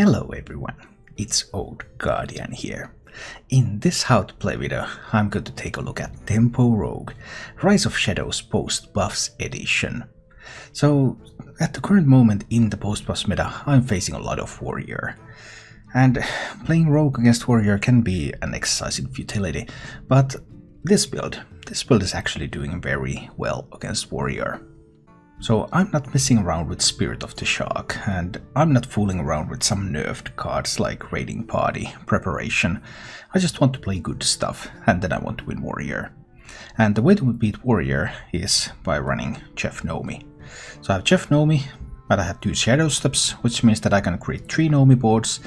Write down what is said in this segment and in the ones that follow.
Hello everyone, it's Old Guardian here. In this how to play video, I'm going to take a look at Nomi Rogue, Rise of Shadows post-buffs edition. So, at the current moment in the post-buffs meta, I'm facing a lot of warrior. And playing rogue against warrior can be an exercise in futility, but this build is actually doing very well against warrior. So I'm not messing around with Spirit of the Shark, and I'm not fooling around with some nerfed cards like Raiding Party, Preparation. I just want to play good stuff, and then I want to win warrior. And the way to beat warrior is by running Chef Nomi. So I have Chef Nomi, but I have 2 Shadow Steps, which means that I can create 3 Nomi boards,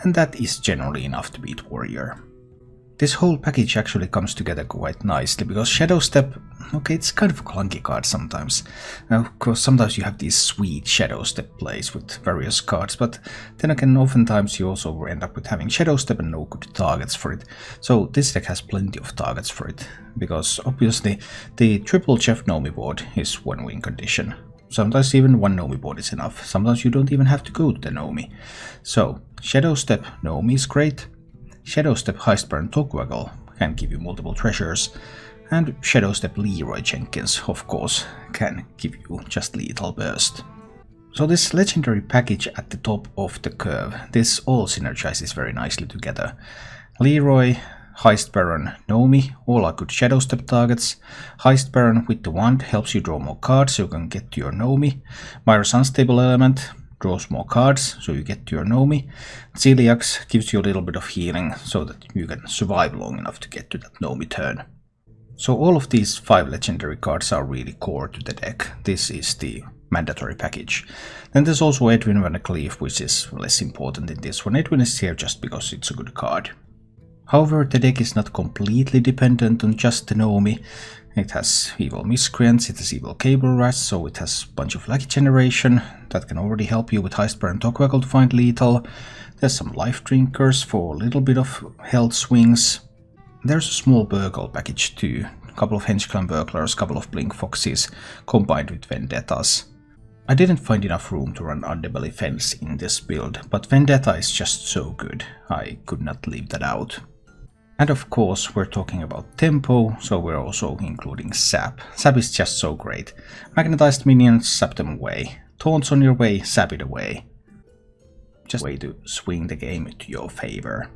and that is generally enough to beat warrior. This whole package actually comes together quite nicely, because Shadow Step, okay, it's kind of a clunky card sometimes. Now, of course, sometimes you have these sweet Shadow Step plays with various cards, but then again, oftentimes you also end up with having Shadow Step and no good targets for it. So this deck has plenty of targets for it, because obviously the triple Chef Nomi board is 1 win condition. Sometimes even 1 Nomi board is enough. Sometimes you don't even have to go to the Nomi. So Shadow Step Nomi is great. Shadow Step Hearthstone Rise can give you multiple treasures, and Shadow Step Leroy Jenkins, of course, can give you just lethal burst. So this legendary package at the top of the curve, this all synergizes very nicely together. Leroy, Heist Baron, Nomi, all are good Shadow Step targets. Heist Baron with the wand helps you draw more cards so you can get to your Nomi. Myra's Unstable Element draws more cards so you get to your Nomi. Celiax gives you a little bit of healing so that you can survive long enough to get to that Nomi turn. So all of these 5 legendary cards are really core to the deck. This is the mandatory package. Then there's also Edwin Van Cleef, which is less important in this one. Edwin is here just because it's a good card. However, the deck is not completely dependent on just the Nomi. It has Evil Miscreants, it has Evil Cable Rats, so it has a bunch of Lucky Generation that can already help you with Heist Baron Togwaggle to find lethal. There's some Life Drinkers for a little bit of health swings. There's a small Burgle package too. A couple of Henchclan Burglars, a couple of Blink Foxes combined with Vendettas. I didn't find enough room to run Underbelly Fence in this build, but Vendetta is just so good, I could not leave that out. And of course, we're talking about tempo, so we're also including Sap. Sap is just so great. Magnetized minions, sap them away. Taunts on your way, sap it away. Just a way to swing the game to your favor.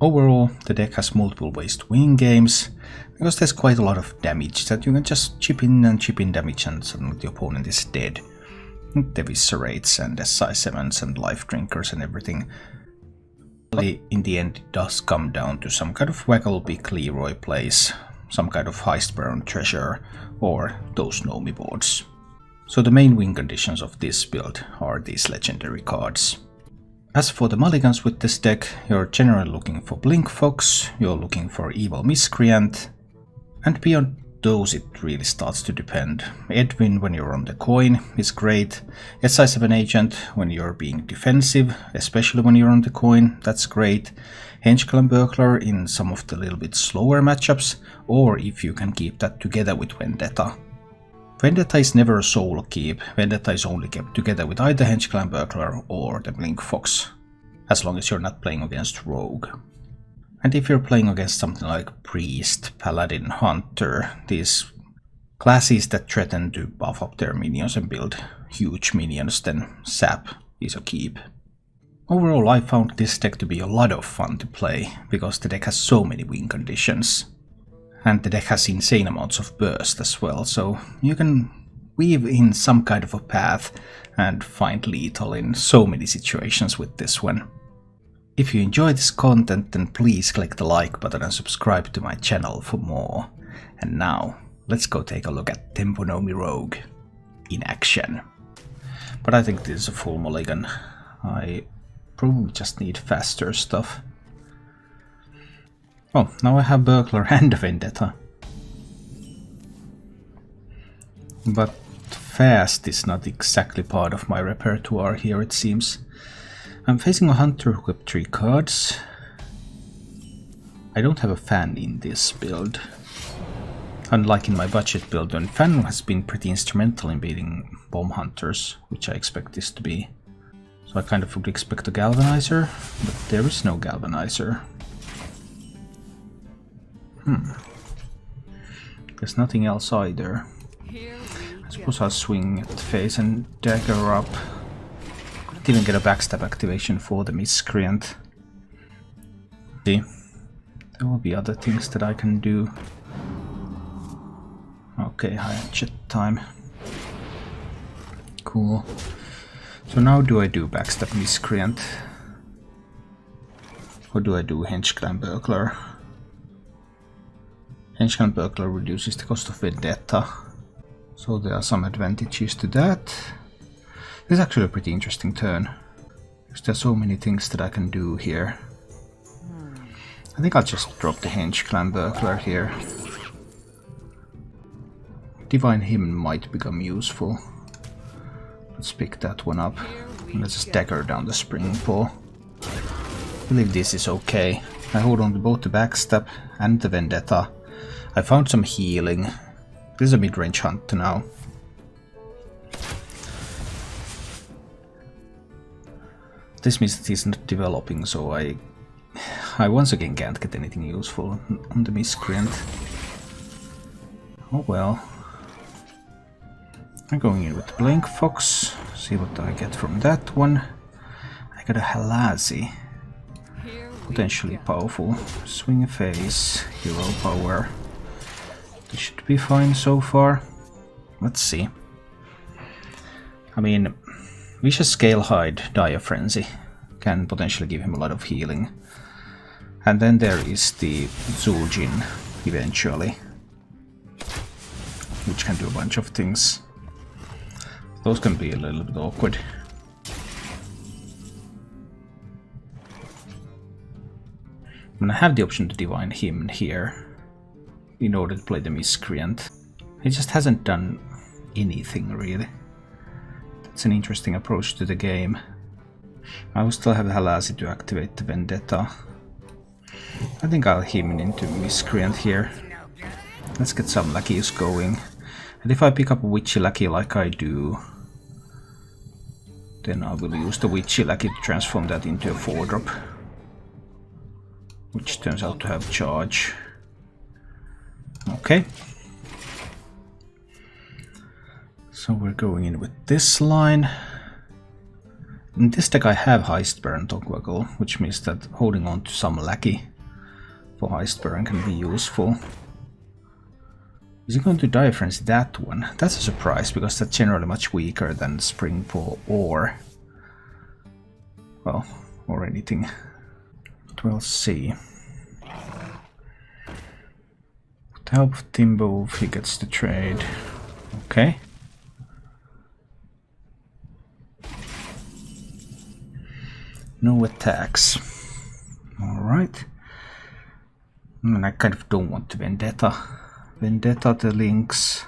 Overall, the deck has multiple ways to win games, because there's quite a lot of damage that you can just chip in damage and suddenly the opponent is dead. The Viscerates and SI7s and Life Drinkers and everything. In the end, it does come down to some kind of Waggle Big Leroy plays, some kind of Heist Baron treasure, or those Nomi boards. So the main win conditions of this build are these legendary cards. As for the mulligans with this deck, you're generally looking for Blink Fox, you're looking for Evil Miscreant, and beyond those it really starts to depend. Edwin when you're on the coin is great. SI7 Agent when you're being defensive, especially when you're on the coin, that's great. Henchclan Burglar in some of the little bit slower matchups, or if you can keep that together with Vendetta. Vendetta is never a solo keep, Vendetta is only kept together with either Henchclan Burglar or the Blink Fox, as long as you're not playing against Rogue. And if you're playing against something like Priest, Paladin, Hunter, these classes that threaten to buff up their minions and build huge minions, then Sap is a keep. Overall, I found this deck to be a lot of fun to play, because the deck has so many win conditions. And the deck has insane amounts of burst as well, so you can weave in some kind of a path and find lethal in so many situations with this one. If you enjoy this content, then please click the like button and subscribe to my channel for more. And now, let's go take a look at Nomi Rogue in action. But I think this is a full mulligan. I probably just need faster stuff. Oh, now I have Burglar and Vendetta. But fast is not exactly part of my repertoire here, it seems. I'm facing a Hunter who kept 3 cards. I don't have a Fan in this build. Unlike in my budget build, and Fan has been pretty instrumental in beating Bomb Hunters, which I expect this to be. So I kind of would expect a Galvanizer, but there is no Galvanizer. There's nothing else either. I suppose I'll swing at the face and dagger up. Couldn't even get a backstab activation for the Miscreant. See, there will be other things that I can do. Okay, high jet time. Cool. So now do I do backstab Miscreant? Or do I do Henchclan Burglar? Henchclan Burglar reduces the cost of Vendetta. So there are some advantages to that. This is actually a pretty interesting turn. Because there are so many things that I can do here. I think I'll just drop the Henchclan Burglar here. Divine Hymn might become useful. Let's pick that one up. And let's just dagger down the Spring Paw. I believe this is okay. I hold on to both the backstab and the Vendetta. I found some healing. This is a mid-range hunt now. This means that he's not developing, so I once again can't get anything useful on the Miscreant. Oh well. I'm going in with Blink Fox, see what I get from that one. I got a Halazi. Potentially powerful. Swing a face, hero power. This should be fine so far. Let's see. I mean, Vicious Scalehide, Dire Frenzy can potentially give him a lot of healing. And then there is the Zul'jin eventually, which can do a bunch of things. Those can be a little bit awkward. And I have the option to Divine Hymn here in order to play the Miscreant. He just hasn't done anything really. That's an interesting approach to the game. I will still have Halazi to activate the Vendetta. I think I'll hymn into Miscreant here. Let's get some lackeys going. And if I pick up a Witchy Lackey like I do, then I will use the Witchy Lackey to transform that into a 4-drop. Which turns out to have charge. Okay. So we're going in with this line. In this deck I have Heistbearer and Togwaggle, which means that holding on to some lackey for Heistbearer can be useful. Is he going to Dire Frenzy that one? That's a surprise, because that's generally much weaker than Spring Paw or... well, or anything. But we'll see. With the help of Timberwolf he gets the trade. Okay. No attacks. Alright. And I kind of don't want to Vendetta the links.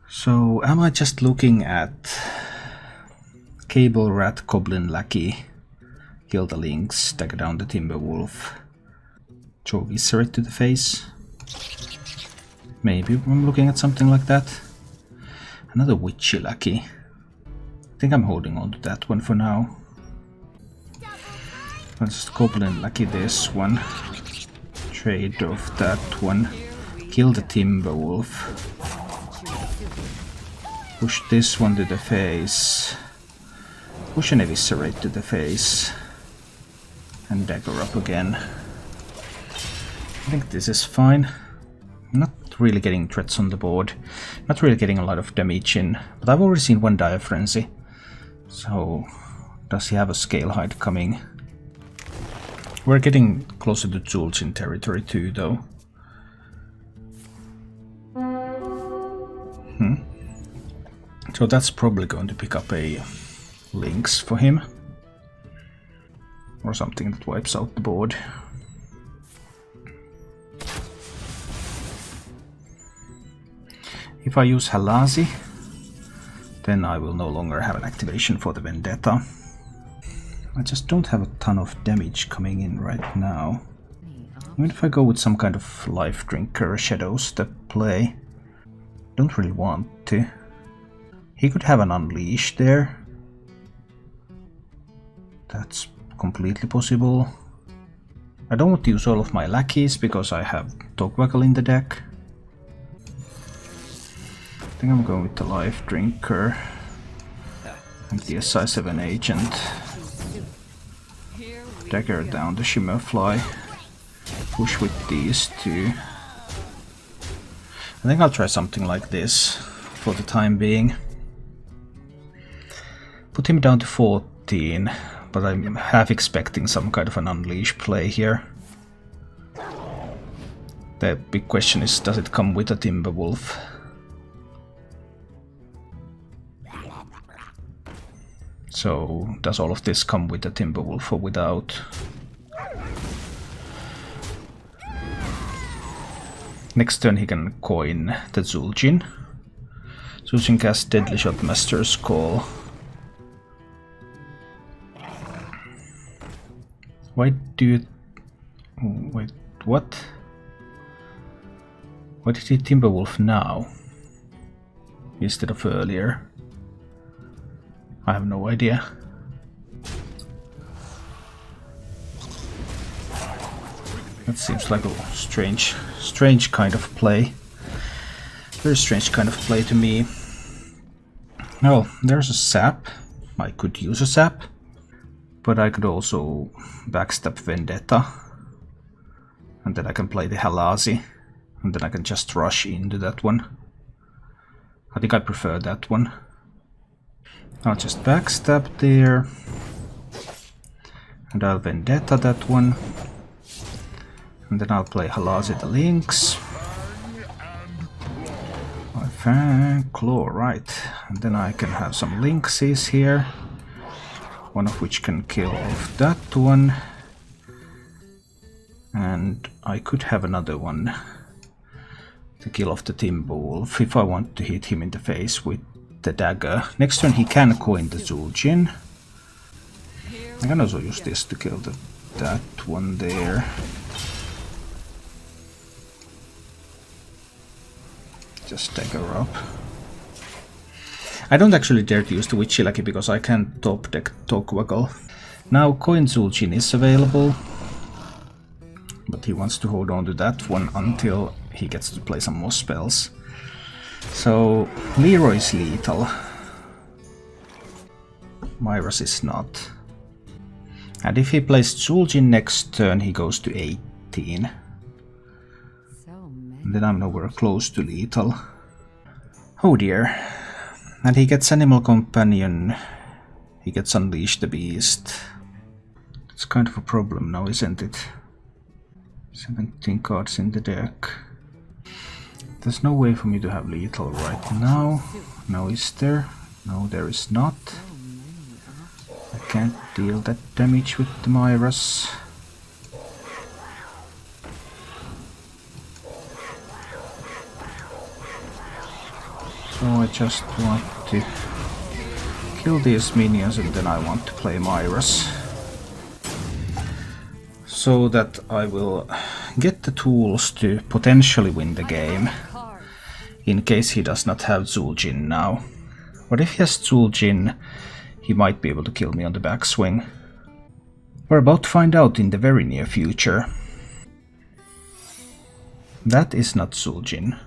So am I just looking at Cable Rat, Goblin Lackey, kill the links, dagger down the Timberwolf, throw Viscerate to the face? Maybe I'm looking at something like that. Another Witchy Lackey. I think I'm holding on to that one for now. Let's just Goblin Lackey this one. Trade off that one. Kill the Timberwolf. Push this one to the face. Push an Eviscerate to the face. And dagger up again. I think this is fine. I'm not really getting threats on the board. Not really getting a lot of damage in. But I've already seen one Dire Frenzy. So, does he have a Scalehide coming? We're getting closer to Zul'jin territory too, though. So that's probably going to pick up a Lynx for him. Or something that wipes out the board. If I use Halazi, then I will no longer have an activation for the Vendetta. I just don't have a ton of damage coming in right now. Even if I go with some kind of Life Drinker Shadow Step play, don't really want to. He could have an Unleash there. That's completely possible. I don't want to use all of my lackeys because I have Togwaggle in the deck. I think I'm going with the Life Drinker and the SI7 Agent. Dagger down the Shimmerfly. Push with these two. I think I'll try something like this for the time being. Put him down to 14, but I'm half expecting some kind of an Unleash play here. The big question is, does it come with a Timberwolf? So, does all of this come with a Timberwolf or without? Next turn he can coin the Zul'jin. Zul'jin casts Deadly Shot, Master's Call. Why do you... Oh, wait, what? Why did he Timberwolf now instead of earlier? I have no idea. That seems like a strange kind of play. Very strange kind of play to me. Oh, there's a sap. I could use a sap, but I could also backstab Vendetta. And then I can play the Halazi, and then I can just rush into that one. I think I prefer that one. I'll just backstab there. And I'll Vendetta that one. And then I'll play Halazi the Lynx. My Fang Claw, right. And then I can have some Lynxes here. One of which can kill off that one. And I could have another one to kill off the Timberwolf if I want to hit him in the face with the dagger. Next turn he can coin the Zul'jin. I can also use this to kill that one there. Just dagger up. I don't actually dare to use the Witchy Lackey because I can't top deck Togwaggle. Now coin Zul'jin is available, but he wants to hold on to that one until he gets to play some more spells. So Leroy is lethal. Myras is not. And if he plays Zul'jin next turn, he goes to 18. And then I'm nowhere close to lethal. Oh dear. And he gets Animal Companion. He gets Unleash the Beast. It's kind of a problem now, isn't it? 17 cards in the deck. There's no way for me to have lethal right now. No, is there? No, there is not. I can't deal that damage with the Myras. So I just want to kill these minions and then I want to play Myras. So that I will get the tools to potentially win the game. In case he does not have Zul'jin now. But if he has Zul'jin, he might be able to kill me on the backswing. We're about to find out in the very near future. That is not Zul'jin.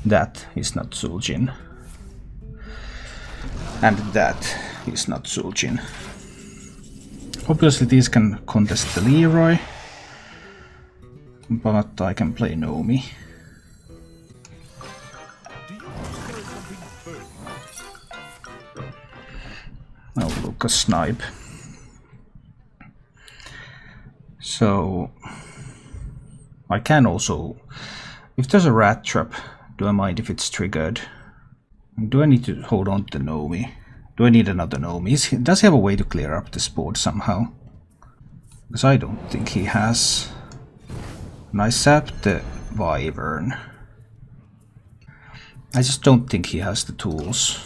That is not Zul'jin. And that is not Zul'jin. Obviously these can contest the Leroy. But I can play Nomi. Oh, look, a snipe. So I can also, if there's a rat trap, do I mind if it's triggered? Do I need to hold on to the Nomi? Do I need another Nomi? Does he have a way to clear up this board somehow? Because I don't think he has. And I sapped the Wyvern. I just don't think he has the tools.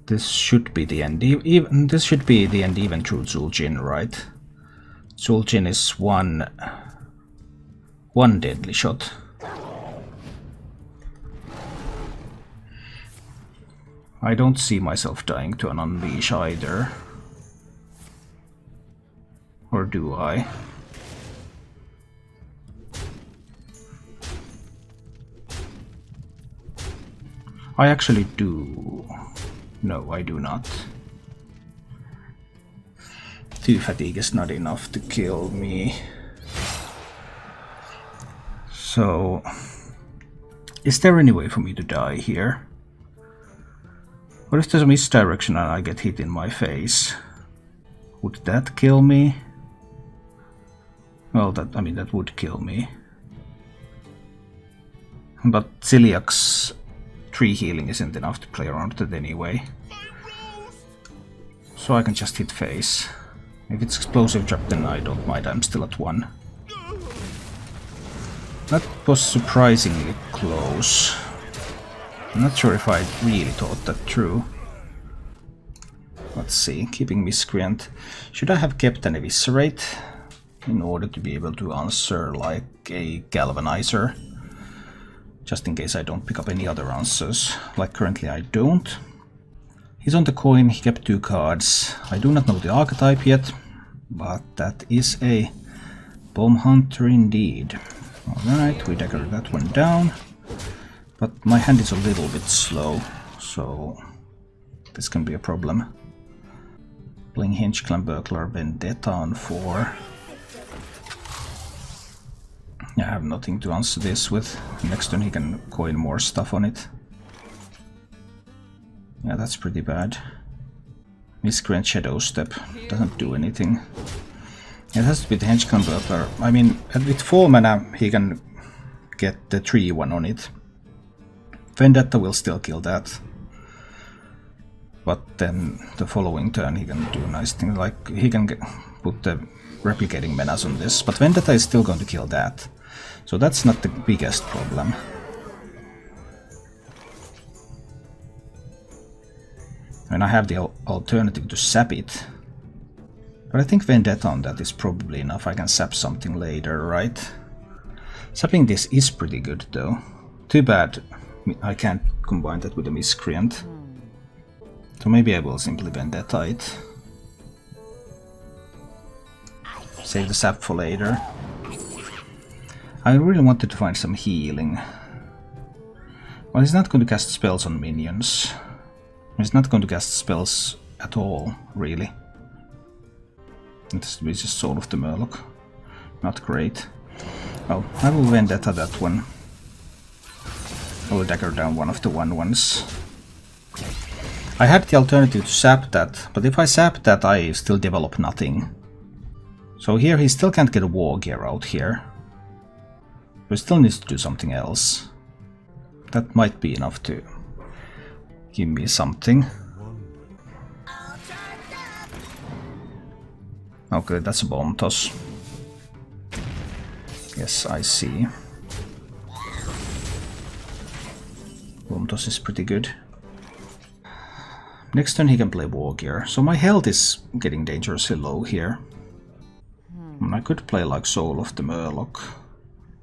This should be the end. This should be the end even through Zul'jin, right? Zul'jin is one deadly shot. I don't see myself dying to an Unleash either. Or do I? I actually do. No, I do not. 2 fatigue is not enough to kill me. So, is there any way for me to die here? What if there's a misdirection and I get hit in my face? Would that kill me? Well, that would kill me. But Celiac's 3 healing isn't enough to play around with it anyway. So I can just hit face. If it's explosive drop, then I don't mind, I'm still at 1. That was surprisingly close. I'm not sure if I really thought that through. Let's see, keeping miscreant. Should I have kept an eviscerate in order to be able to answer like a galvanizer? Just in case I don't pick up any other answers. Like currently I don't. He's on the coin, he kept 2 cards. I do not know the archetype yet, but that is a bomb hunter indeed. Alright, we dagger that one down. But my hand is a little bit slow, so this can be a problem. Playing Hinge Clan Burglar Vendetta on 4. I have nothing to answer this with. Next turn he can coin more stuff on it. Yeah, that's pretty bad. Miscreant Shadow Step doesn't do anything. It has to be the Hinge Clan Burglar. I mean, with 4 mana he can get the 3-1 on it. Vendetta will still kill that. But then the following turn he can do nice things, like he can put the replicating menace on this, but Vendetta is still going to kill that. So that's not the biggest problem. And I have the alternative to sap it. But I think Vendetta on that is probably enough. I can sap something later, right? Sapping this is pretty good though. Too bad I can't combine that with a Miscreant. So maybe I will simply Vendetta it. Save the sap for later. I really wanted to find some healing. Well, he's not going to cast spells on minions. He's not going to cast spells at all, really. This is just Soul of the Murloc. Not great. Well, I will Vendetta that one. I will dagger down one of the 1/1s. I had the alternative to sap that, but if I sap that I still develop nothing. So here he still can't get a War Gear out here. He still needs to do something else. That might be enough to give me something. Okay, that's a bomb toss. Yes, I see. Bomb toss is pretty good. Next turn he can play War Gear, so my health is getting dangerously low here. And I could play like Soul of the Murloc.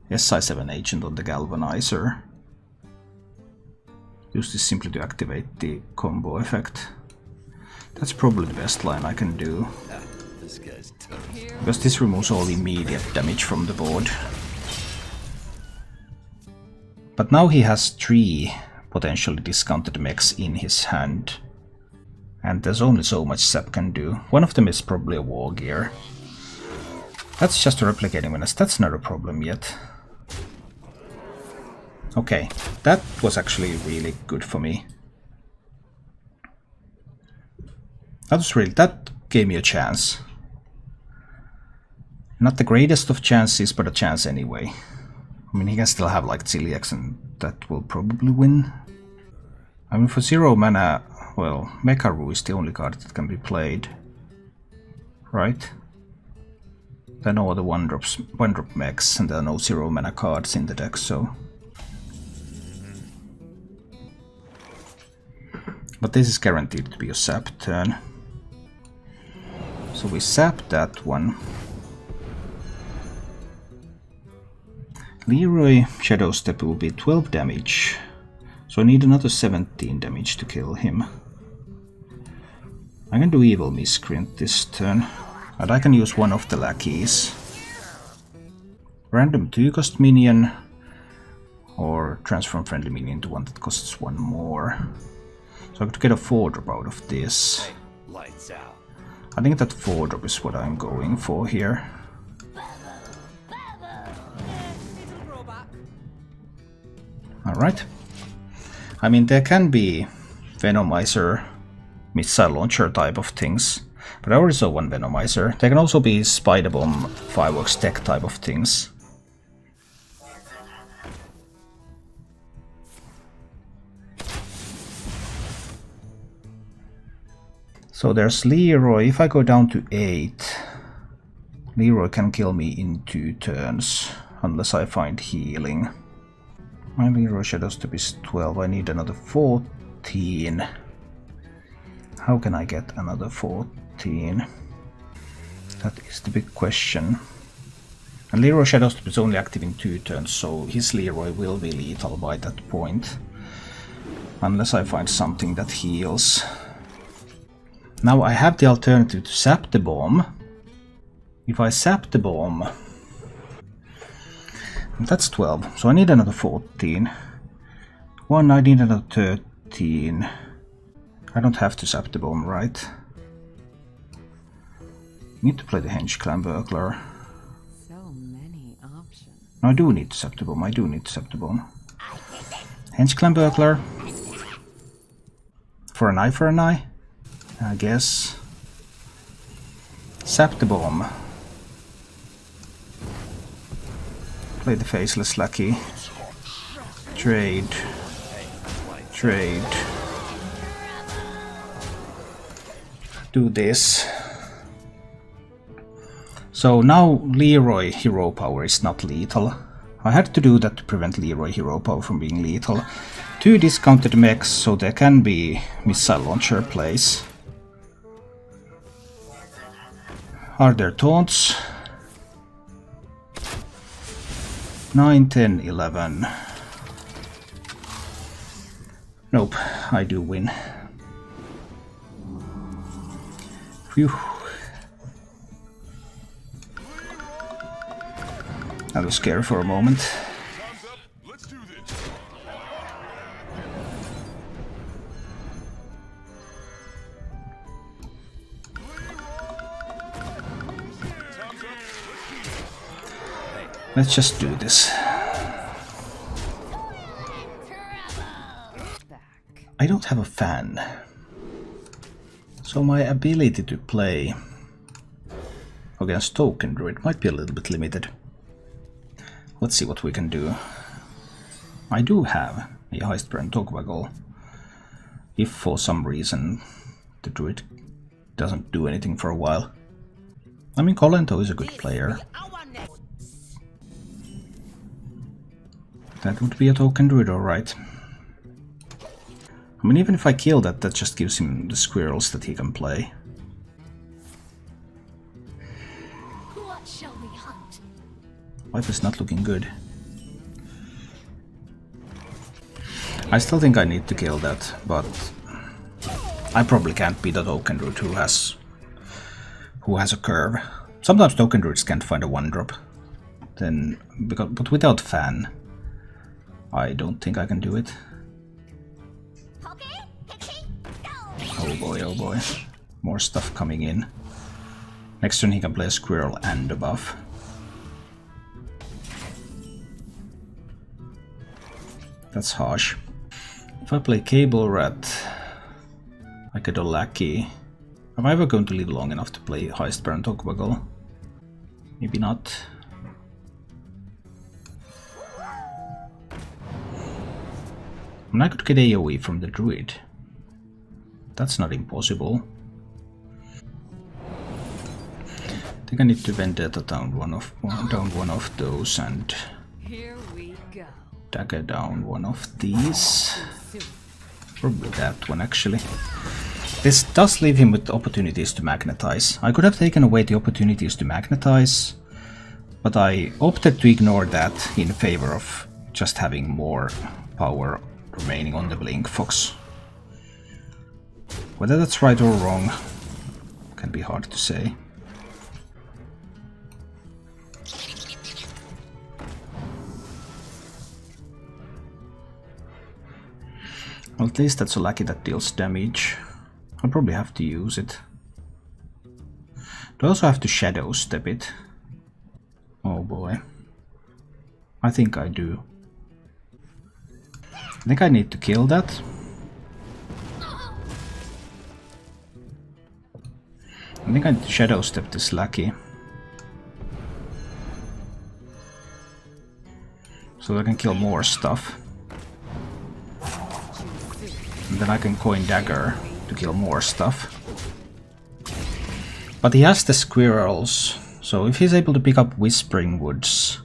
SI7 Agent on the Galvanizer. Use this simply to activate the combo effect. That's probably the best line I can do. Because this removes all immediate damage from the board. But now he has 3 potentially discounted mechs in his hand. And there's only so much Sap can do. One of them is probably a War Gear. That's just a replicating menace, that's not a problem yet. Okay, that was actually really good for me. That gave me a chance. Not the greatest of chances, but a chance anyway. I mean, he can still have like Celiax and that will probably win. I mean, for 0 mana, well, Mekaru is the only card that can be played. Right? There are no other 1-drop mechs and there are no 0 mana cards in the deck, so... But this is guaranteed to be a sap turn. So we sap that one. Leroy Shadow Step will be 12 damage. So I need another 17 damage to kill him. I can do Evil Miscreant this turn. And I can use one of the lackeys. Random 2-cost minion, or transform friendly minion to one that costs 1 more. So I could get a 4-drop out of this. Lights out. I think that 4-drop is what I'm going for here. Alright. I mean, there can be Venomizer, missile launcher type of things, but I already saw one Venomizer. There can also be Spider Bomb, Fireworks tech type of things. So there's Leroy. If I go down to 8, Leroy can kill me in 2 turns, unless I find healing. My Leroy Shadows Step is 12, I need another 14. How can I get another 14? That is the big question. And Leroy Shadows Step is only active in 2 turns, so his Leroy will be lethal by that point. Unless I find something that heals. Now I have the alternative to sap the bomb. If I sap the bomb... That's 12, so I need another 14. I need another 13. I don't have to sap the bomb, right? Need to play the Henge Clan Burglar. So many options. No, I do need to sap the bomb, Henge Clan Burglar. For an eye, I guess. Sap the bomb. Play the Faceless Lackey. Trade. Do this. So now Leroy Hero Power is not lethal. I had to do that to prevent Leroy Hero Power from being lethal. 2 discounted mechs, so there can be missile launcher plays. Are there taunts? 9, 10, 11. Nope, I do win. Phew. That was scary for a moment. Let's just do this. I don't have a fan, so my ability to play against Token Druid might be a little bit limited. Let's see what we can do. I do have a Hearthstone Togwaggle. If for some reason the Druid doesn't do anything for a while. I mean, Colento is a good player. That would be a Token Druid, alright. I mean, even if I kill that, that just gives him the squirrels that he can play. What shall we hunt? Life is not looking good. I still think I need to kill that, but I probably can't beat a Token Druid who has a curve. Sometimes Token Druids can't find a 1-drop. But without fan, I don't think I can do it. Oh boy. More stuff coming in. Next turn he can play a squirrel and a buff. That's harsh. If I play Cable Rat, I get a Lackey. Am I ever going to live long enough to play Hearthstone Togwaggle? Maybe not. And I could get AoE from the Druid. That's not impossible. I think I need to Vendetta down one of those and Here we go. dagger down one of these. Probably that one actually. This does leave him with opportunities to magnetize. I could have taken away the opportunities to magnetize, but I opted to ignore that in favor of just having more power remaining on the Blink Fox. Whether that's right or wrong can be hard to say. Well, at least that's a lucky that deals damage. I'll probably have to use it. Do I also have to shadow step it? Oh boy. I think I do. I think I need to kill that. I think I need to shadow step this lucky. So I can kill more stuff. And then I can coin dagger to kill more stuff. But he has the squirrels, so if he's able to pick up Whispering Woods,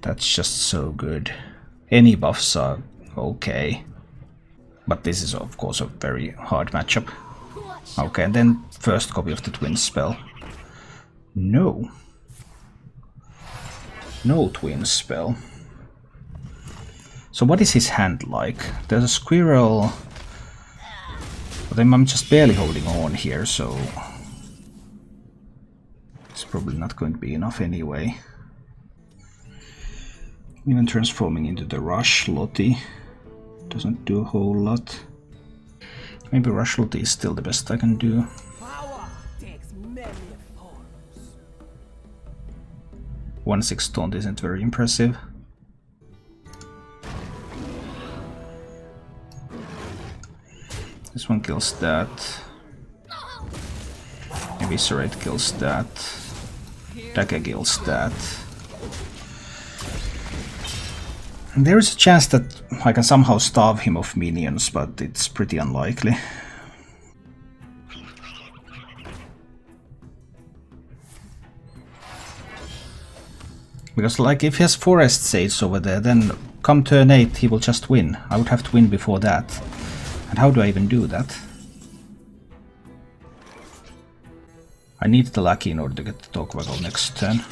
that's just so good. Any buffs are okay. But this is of course a very hard matchup. Okay, and then first copy of the twin spell. No. No twin spell. So what is his hand like? There's a squirrel, but then I'm just barely holding on here, so it's probably not going to be enough anyway. Even transforming into the Rush Lottie doesn't do a whole lot. Maybe Rush Lottie is still the best I can do. Power takes many forms. 1/6 taunt isn't very impressive. This one kills that. Eviscerate kills that. Dagger kills that. And there is a chance that I can somehow starve him of minions, but it's pretty unlikely. Because like if he has Forest Sage over there, then come turn 8 he will just win. I would have to win before that. And how do I even do that? I need the lucky in order to get the Dogwaggle next turn.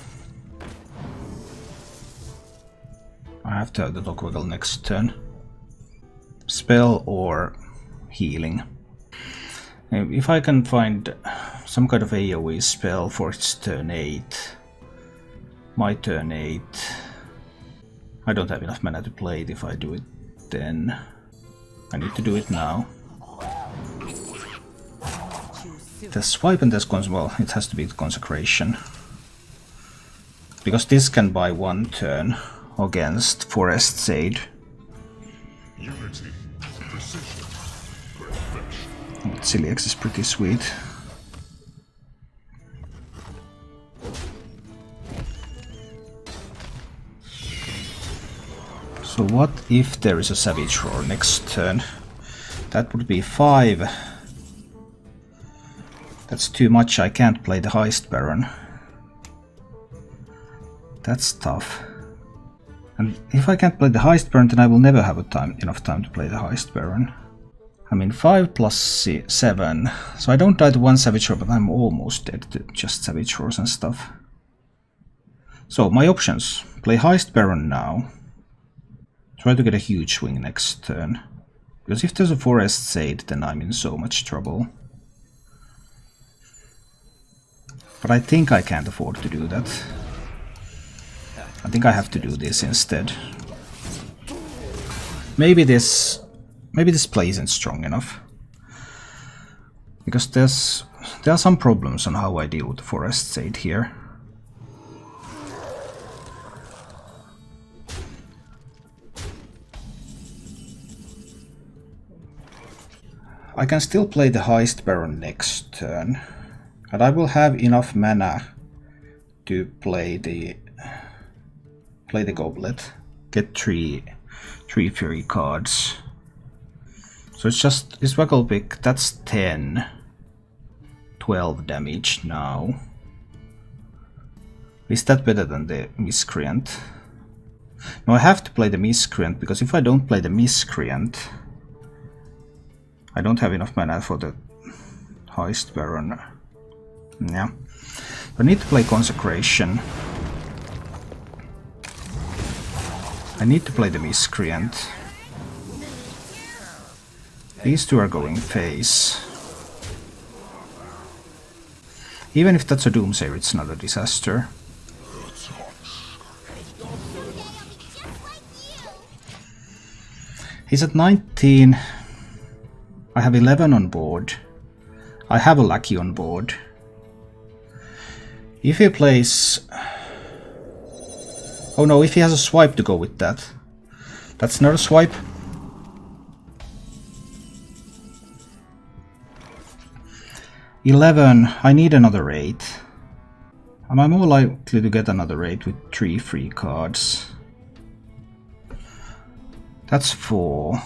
I have to have the Dogwaggle next turn. Spell or healing. If I can find some kind of AoE spell for its turn 8. My turn 8. I don't have enough mana to play it if I do it then. I need to do it now. The swipe and this well, it has to be the consecration. Because this can buy one turn against Forest Sage. Silly X is pretty sweet. So what if there is a Savage Roar next turn? That would be 5. That's too much, I can't play the Heist Baron. That's tough. And if I can't play the Heist Baron, then I will never have enough time to play the Heist Baron. I mean 5 plus 7, so I don't die to one Savage Roar, but I'm almost dead to just Savage Roars and stuff. So my options: play Heist Baron now. Try to get a huge swing next turn. Because if there's a Forest Sage, then I'm in so much trouble. But I think I can't afford to do that. I think I have to do this instead. Maybe this play isn't strong enough. Because there are some problems on how I deal with the Forest Sage here. I can still play the Heist Baron next turn, and I will have enough mana to play the Goblet, get three Fury cards. So it's just this Waggle pick, that's 10, 12 damage now. Is that better than the Miscreant? No, I have to play the Miscreant, because if I don't play the Miscreant, I don't have enough mana for the Heist Baron. Yeah. I need to play Consecration. I need to play the Miscreant. These two are going face. Even if that's a Doomsayer, it's not a disaster. He's at 19. I have 11 on board. I have a lackey on board. If he plays... Oh no, if he has a swipe to go with that. That's not a swipe. $11. I need another 8. Am I more likely to get another 8 with 3 free cards? That's 4.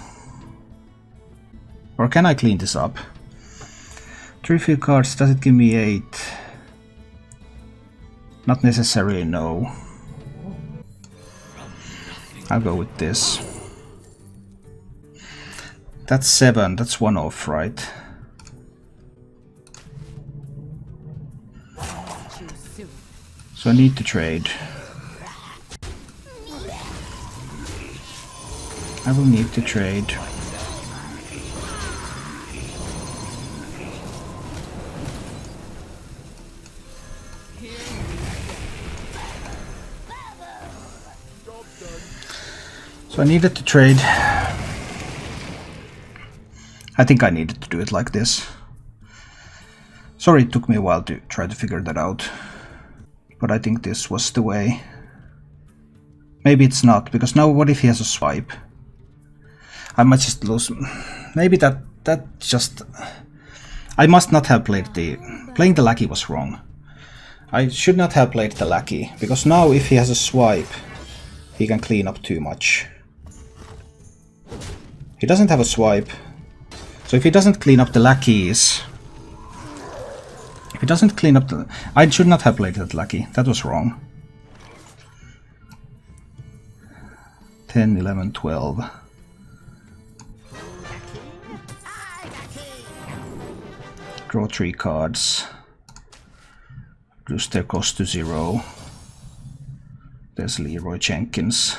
Or can I clean this up? 3 free cards, does it give me 8? Not necessarily, no. I'll go with this. That's 7, that's 1 off, right? So I need to trade. I will need to trade. So I needed to trade. I think I needed to do it like this. Sorry it took me a while to try to figure that out. But I think this was the way. Maybe it's not, because now what if he has a swipe? I might just lose. Maybe that just... I must not have played the... Playing the lackey was wrong. I should not have played the lackey, because now if he has a swipe, he can clean up too much. He doesn't have a swipe. So if he doesn't clean up the lackeys... If he doesn't clean up the... I should not have played that lackey. That was wrong. 10, 11, 12. Draw 3 cards. Reduce their cost to 0. There's Leroy Jenkins.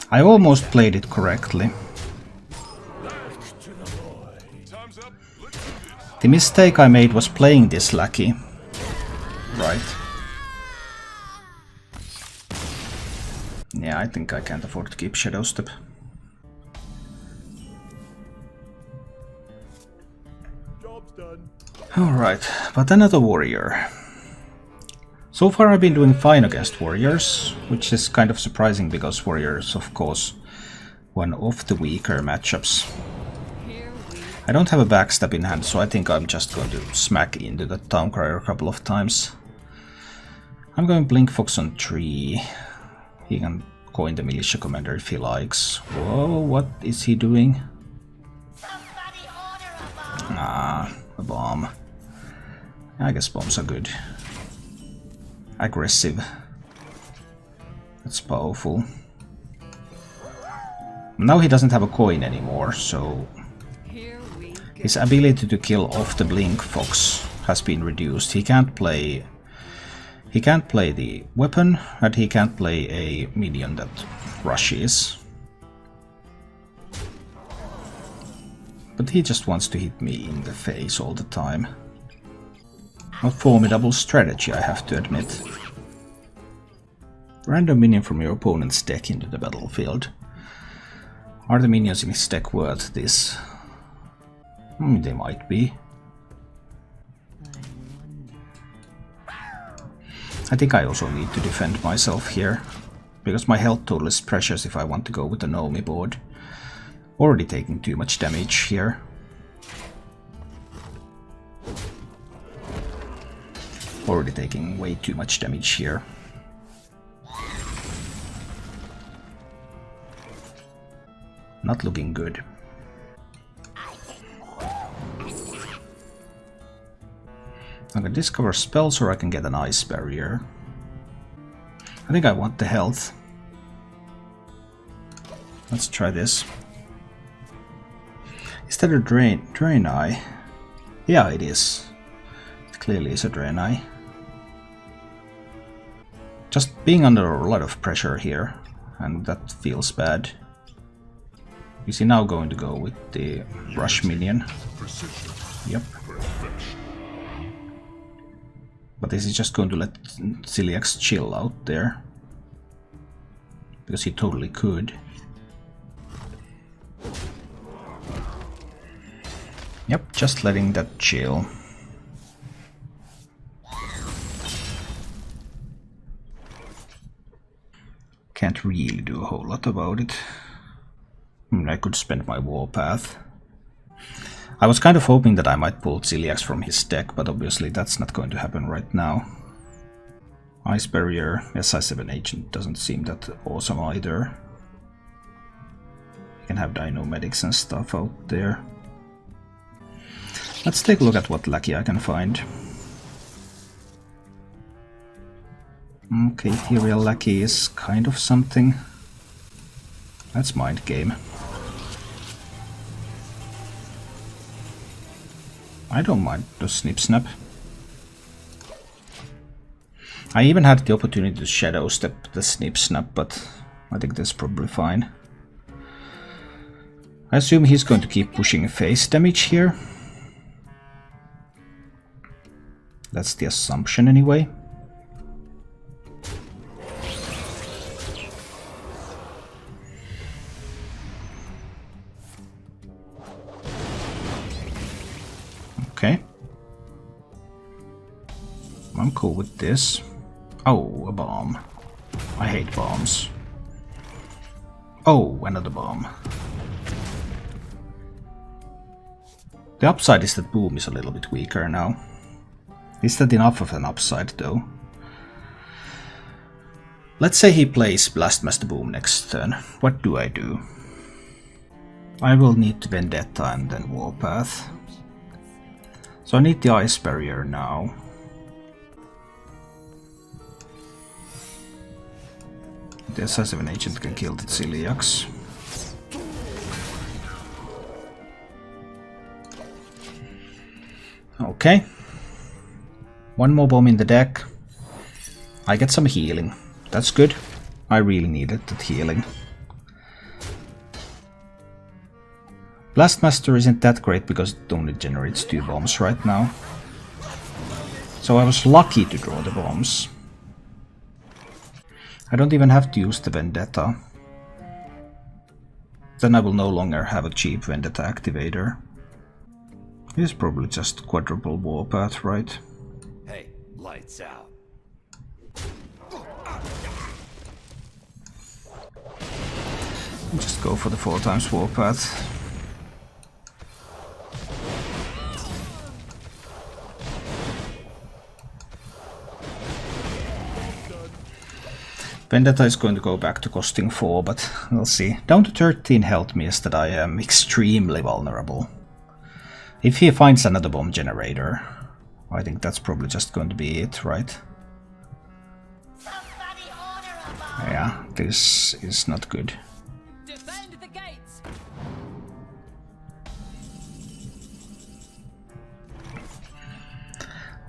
I almost played it correctly. The mistake I made was playing this lackey. Right. Yeah, I think I can't afford to keep Shadow Step. Alright, but another warrior. So far I've been doing fine against warriors, which is kind of surprising because warriors, of course, one of the weaker matchups. I don't have a backstab in hand, so I think I'm just going to smack into the Towncrier a couple of times. I'm going Blink Fox on 3. He can go in the Militia Commander if he likes. Whoa, what is he doing? Ah, a bomb. I guess bombs are good. Aggressive. That's powerful. Now he doesn't have a coin anymore, so his ability to kill off the Blink Fox has been reduced. He can't play the weapon, and he can't play a minion that rushes. But he just wants to hit me in the face all the time. A formidable strategy, I have to admit. Random minion from your opponent's deck into the battlefield. Are the minions in his deck worth this? They might be. I think I also need to defend myself here, because my health total is precious if I want to go with the Nomi board. Already taking too much damage here. Already taking way too much damage here. Not looking good. I can discover spells or I can get an ice barrier. I think I want the health. Let's try this. Is that a drain eye? Yeah, it is. It clearly is a drain eye. Just being under a lot of pressure here, and that feels bad. Is he now going to go with the rush minion? Yep. But is he just going to let Celiax chill out there? Because he totally could. Yep, just letting that chill. Can't really do a whole lot about it. I could spend my Warpath. I was kind of hoping that I might pull Celiax from his deck, but obviously that's not going to happen right now. Ice Barrier, SI7 Agent doesn't seem that awesome either. You can have Dinomedics and stuff out there. Let's take a look at what Lackey I can find. Okay, Ethereal Lackey is kind of something. That's Mind Game. I don't mind the Snip Snap. I even had the opportunity to Shadow Step the Snip Snap, but I think that's probably fine. I assume he's going to keep pushing face damage here. That's the assumption anyway. Okay. I'm cool with this. Oh, a bomb. I hate bombs. Oh, another bomb. The upside is that Boom is a little bit weaker now. Is that enough of an upside though? Let's say he plays Blastmaster Boom next turn. What do I do? I will need to Vendetta and then Warpath. So I need the Ice Barrier now. The SI7 Agent can kill the Celiax. Okay. One more bomb in the deck. I get some healing. That's good. I really needed that healing. Blastmaster isn't that great because it only generates 2 bombs right now. So I was lucky to draw the bombs. I don't even have to use the Vendetta. Then I will no longer have a cheap Vendetta activator. It's probably just quadruple Warpath, right? Hey, lights out. Just go for the 4 times Warpath. Vendetta is going to go back to costing 4, but we'll see. Down to 13 health means that I am extremely vulnerable. If he finds another bomb generator, I think that's probably just going to be it, right? Yeah, this is not good. Defend the gates.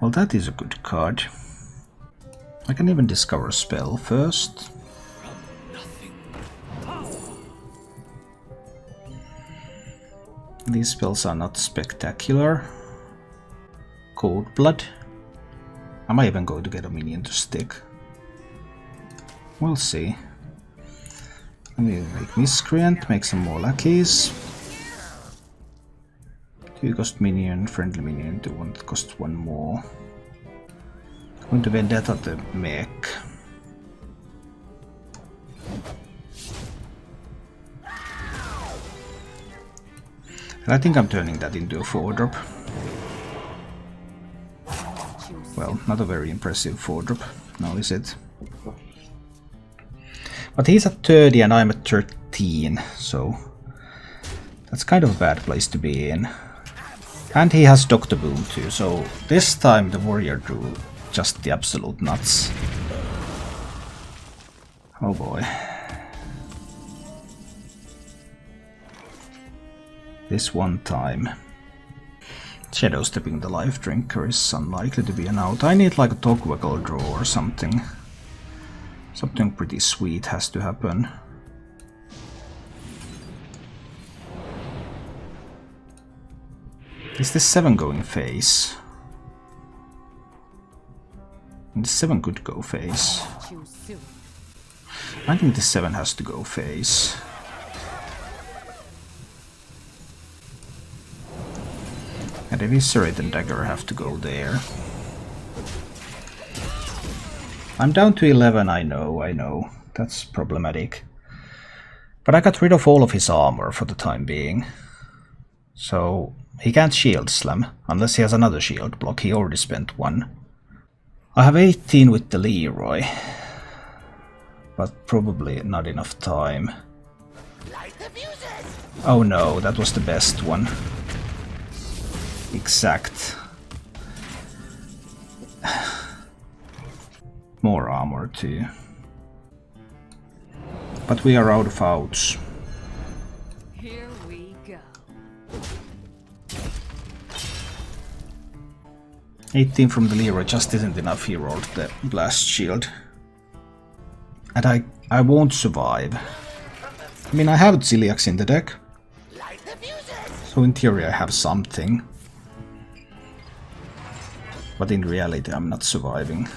Well, that is a good card. I can even discover a spell first. These spells are not spectacular. Cold Blood. Am I even going to get a minion to stick? We'll see. Let me make Miscreant, make some more lackeys. 2 cost minion, friendly minion, the one that costs 1 more. Going to Vendetta the mech. And I think I'm turning that into a 4-drop. Well, not a very impressive 4-drop, now is it? But he's at 30 and I'm at 13, so that's kind of a bad place to be in. And he has Dr. Boom too, so this time the warrior drew just the absolute nuts. Oh boy. This one time. Shadow Stepping the Life Drinker is unlikely to be an out. I need like a Togwaggle draw or something. Something pretty sweet has to happen. Is this 7 going face? And the 7 could go face. Choose soon. I think the 7 has to go face. And Eviscerate and Dagger have to go there. I'm down to 11, I know. That's problematic. But I got rid of all of his armor for the time being. So he can't shield slam, unless he has another shield block. He already spent one. I have 18 with the Leroy. But probably not enough time. Oh no, that was the best one. Exact. More armor too. But we are out of outs. Here we go. 18 from the Leroy just isn't enough. He rolled the blast shield. And I won't survive. I mean, I have Ziliax in the deck. So in theory I have something. But in reality I'm not surviving.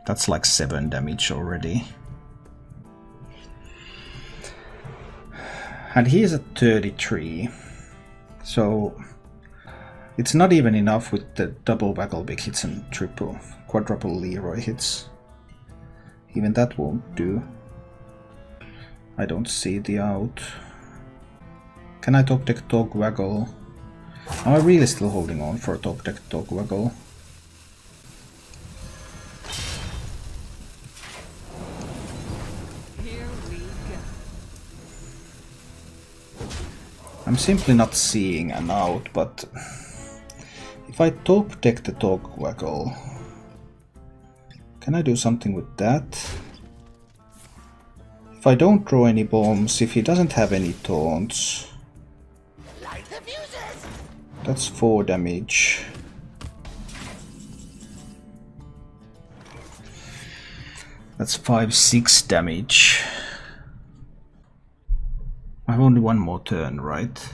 That's like 7 damage already. And he is at 33. So it's not even enough with the double Waggle Big hits and quadruple Leroy hits. Even that won't do. I don't see the out. Can I top deck Dog Waggle? Am I really still holding on for a top deck Dog Waggle? Here we go. I'm simply not seeing an out, but if I top deck the Dog Waggle, can I do something with that? If I don't draw any bombs, if he doesn't have any taunts, that's 4 damage. That's 5-6 damage. I have only one more turn, right?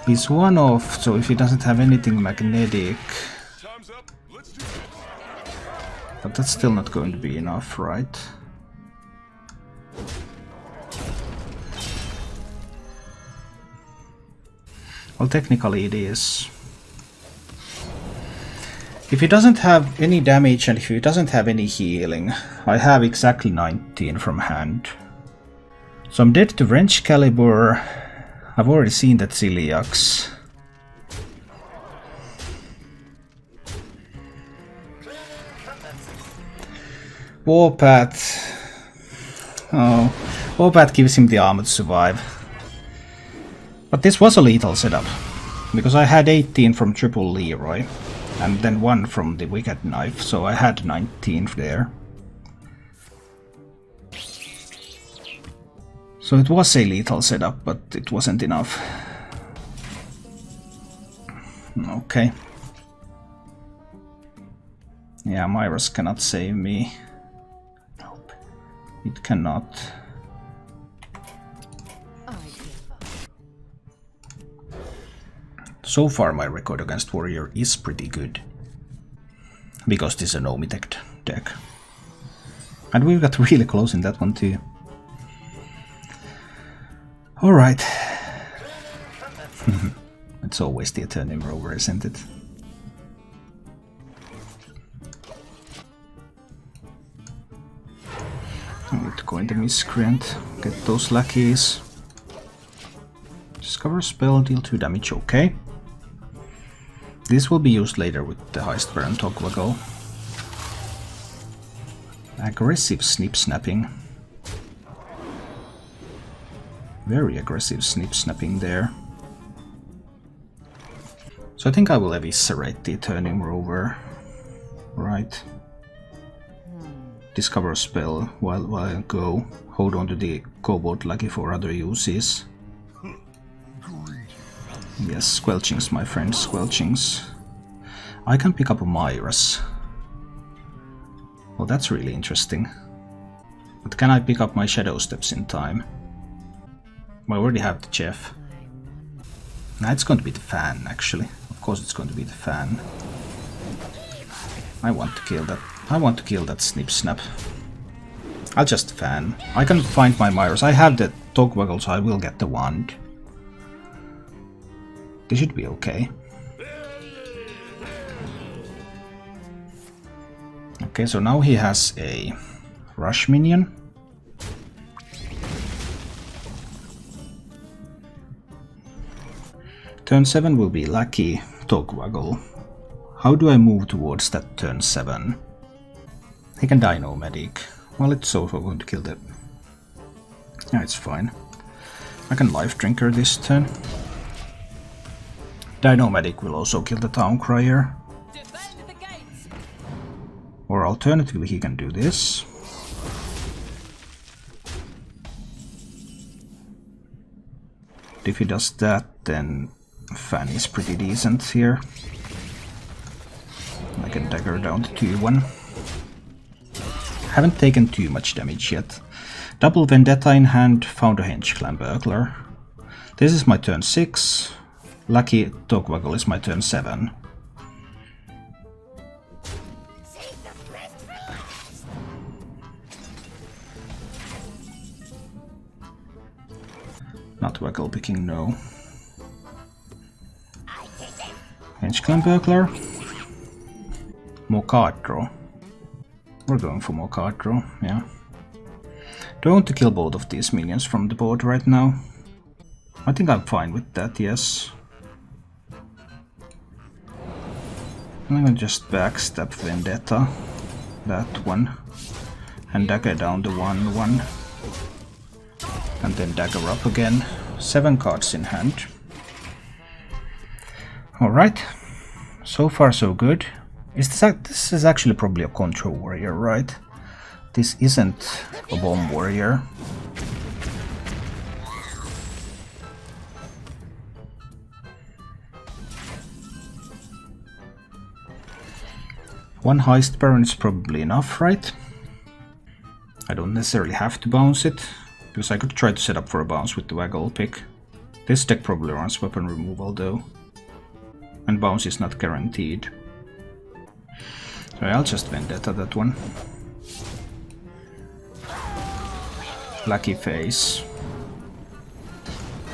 He's one off, so if he doesn't have anything magnetic... But that's still not going to be enough, right? Well, technically it is. If he doesn't have any damage and if he doesn't have any healing, I have exactly 19 from hand. So I'm dead to Wrench Caliber. I've already seen that Ziliax. Warpath. Oh, Warpath gives him the armor to survive. But this was a lethal setup, because I had 18 from triple Leroy, and then 1 from the Wicked Knife, so I had 19 there. So it was a lethal setup, but it wasn't enough. Okay. Yeah, Myros cannot save me. Nope. It cannot. So far my record against Warrior is pretty good. Because this is a Nomi deck. And we got really close in that one too. Alright. It's always the Eternium Rover, isn't it? I need to coin the Miscreant, get those lackeys. Discover spell, deal 2 damage, okay. This will be used later with the Heist Baron Togwaggle. Aggressive snip snapping. Very aggressive snip snapping there. So I think I will eviscerate the Eternium Rover. Right. Discover a spell while I go. Hold on to the Cobalt Lucky for other uses. Yes, Squelchings, my friend, Squelchings. I can pick up a Myras. Well, that's really interesting. But can I pick up my Shadow Steps in time? I already have the Chef. Nah, it's going to be the fan, actually. Of course it's going to be the fan. I want to kill that. I want to kill that Snip Snap. I'll just fan. I can find my Myros. I have the Togwaggle, so I will get the wand. This should be okay. Okay, so now he has a rush minion. Turn 7 will be Lucky Togwaggle. How do I move towards that turn 7? He can Dino Medic. Well, it's also going to kill the... Yeah, it's fine. I can Life Drinker this turn. Dino Medic will also kill the Town Crier. Defend the gates. Or alternatively, he can do this. If he does that, then Fan is pretty decent here. I can dagger down to 2-1. Haven't taken too much damage yet. Double Vendetta in hand, found a Henge Clan Burglar. This is my turn 6. Lucky Togwaggle is my turn 7. Not Waggle picking, no. Henge Clan Burglar. More card draw. We're going for more card draw, yeah. Do I want to kill both of these minions from the board right now? I think I'm fine with that, yes. I'm gonna just backstab Vendetta. That one. And dagger down the 1-1. And then dagger up again. 7 cards in hand. Alright. So far so good. This is actually probably a control warrior, right? This isn't a bomb warrior. One Heist Baron is probably enough, right? I don't necessarily have to bounce it, because I could try to set up for a bounce with the Waggle pick. This deck probably runs weapon removal though. And bounce is not guaranteed. So I'll just Vendetta that one. Lucky Face.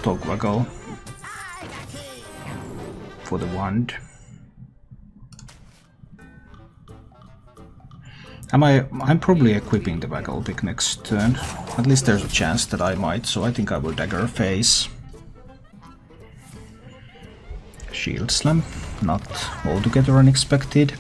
Togwaggle. For the wand. I'm probably equipping the Waggle pick next turn. At least there's a chance that I might, so I think I will Dagger Face. Shield Slam. Not altogether unexpected.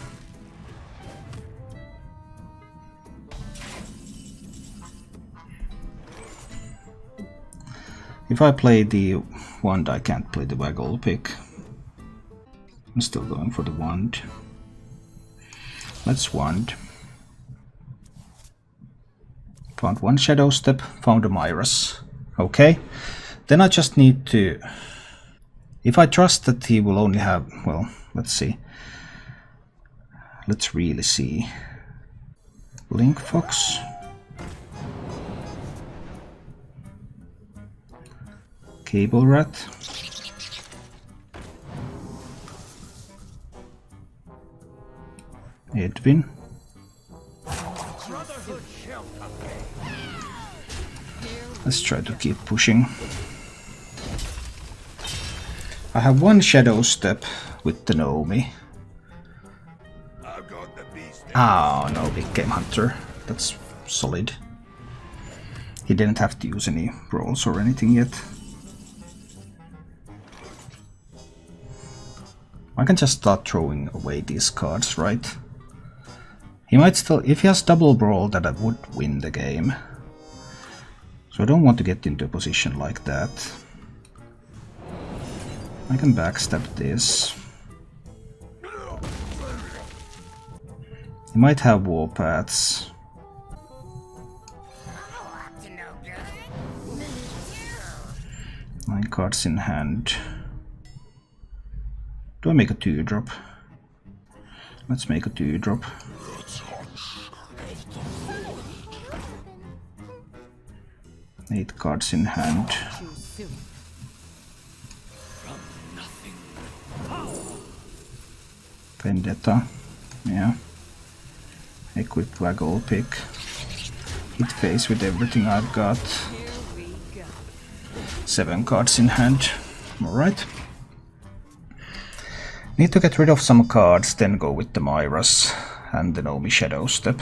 If I play the wand, I can't play the Waggle pick. I'm still going for the wand. Let's wand. Found one Shadow Step, found a Myros. Okay. Then I just need to... If I trust that he will only have... Well, let's see. Let's really see. Link Fox. Cable Rat. Edwin. Let's try to keep pushing. I have one Shadow Step with the Nomi. Oh no, Big Game Hunter. That's solid. He didn't have to use any rolls or anything yet. I can just start throwing away these cards, right? He might still... If he has double brawl, that I would win the game. So I don't want to get into a position like that. I can backstab this. He might have Warpaths. 9 cards in hand. Do I make a 2-drop? Let's make a 2-drop. Eight cards in hand. Vendetta. Yeah. Equip Waggle Pick. Hit face with everything I've got. Here we go. 7 cards in hand. Alright. Need to get rid of some cards, then go with the Myras and the Nomi Shadow Step.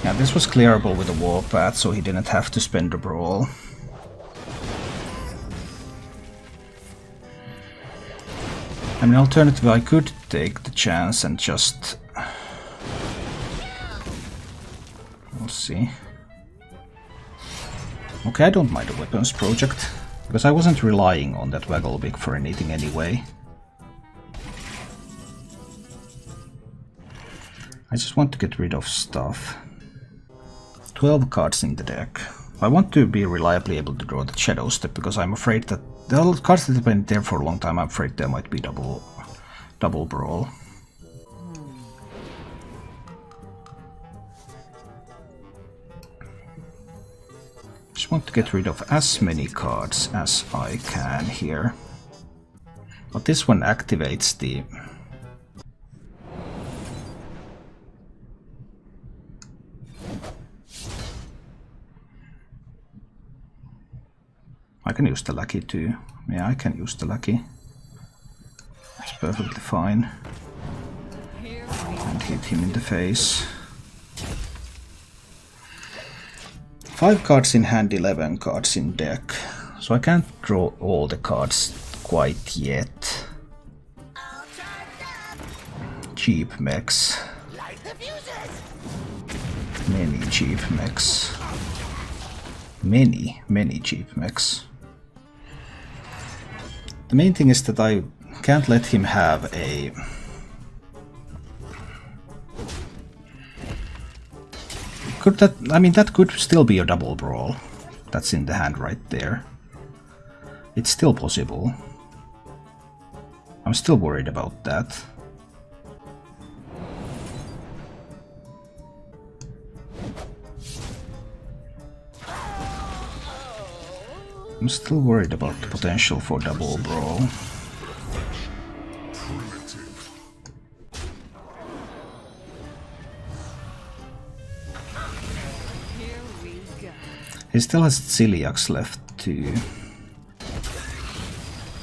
Yeah, this was clearable with the Warpath, so he didn't have to spend a Brawl. I mean, alternatively, I could take the chance and just... We'll see. Okay, I don't mind the Weapons Project, because I wasn't relying on that Wagglebig for anything anyway. I just want to get rid of stuff. 12 cards in the deck. I want to be reliably able to draw the Shadow Step, because I'm afraid that the cards that have been there for a long time, I'm afraid there might be double Brawl. Just want to get rid of as many cards as I can here. But this one activates the... I can use the Lucky too. Yeah, I can use the Lucky. That's perfectly fine. And hit him in the face. 5 cards in hand, 11 cards in deck. So I can't draw all the cards quite yet. Cheap mechs. Many cheap mechs. Many cheap mechs. The main thing is that I can't let him have a... Could that... I mean, that could still be a double Brawl. That's in the hand right there. It's still possible. I'm still worried about that. I'm still worried about the potential for double Brawl. He still has Celiacs left too.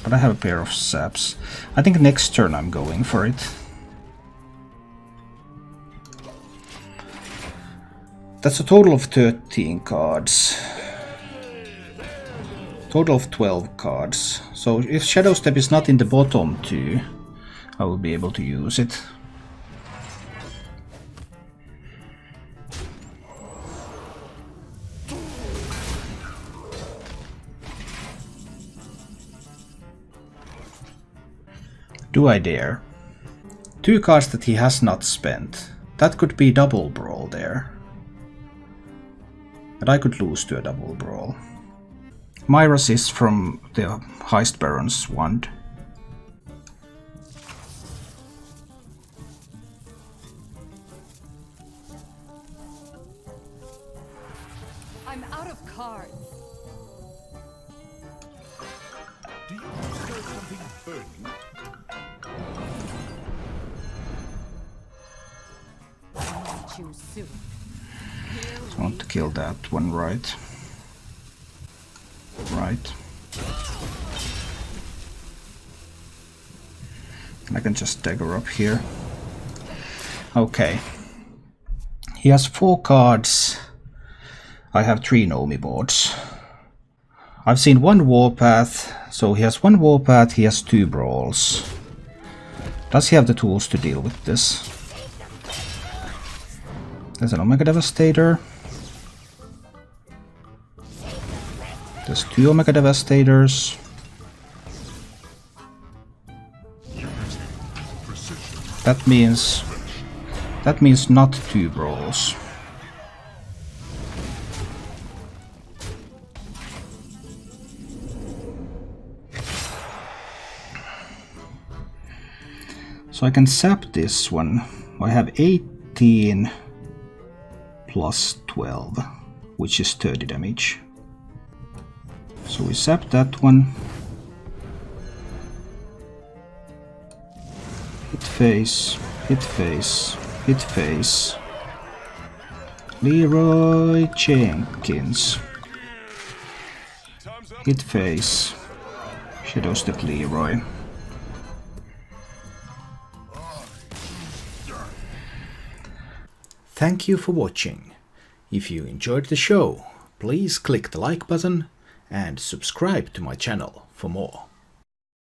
But I have a pair of Saps. I think next turn I'm going for it. That's a total of 13 cards. Total of 12 cards. So if Shadow Step is not in the bottom two, I will be able to use it. Do I dare? 2 cards that he has not spent. That could be double Brawl there. But I could lose to a double Brawl. Myras is from the Heist Baron's wand. I'm out of cards. Do you smell something burning? I'll choose soon. I want to kill that one, right? Right. I can just dagger up here. Okay. He has 4 cards. I have 3 Nomi boards. I've seen 1 Warpath, so he has 1 Warpath, he has 2 Brawls. Does he have the tools to deal with this? There's an Omega Devastator. There's 2 Omega Devastators. That means not 2 Brawls. So I can sap this one. I have 18 plus 12, which is 30 damage. So we sap that one. Hit face, hit face, hit face. Leroy Jenkins. Hit face. Shadow step Leroy. Thank you for watching. If you enjoyed the show, please click the like button and subscribe to my channel for more.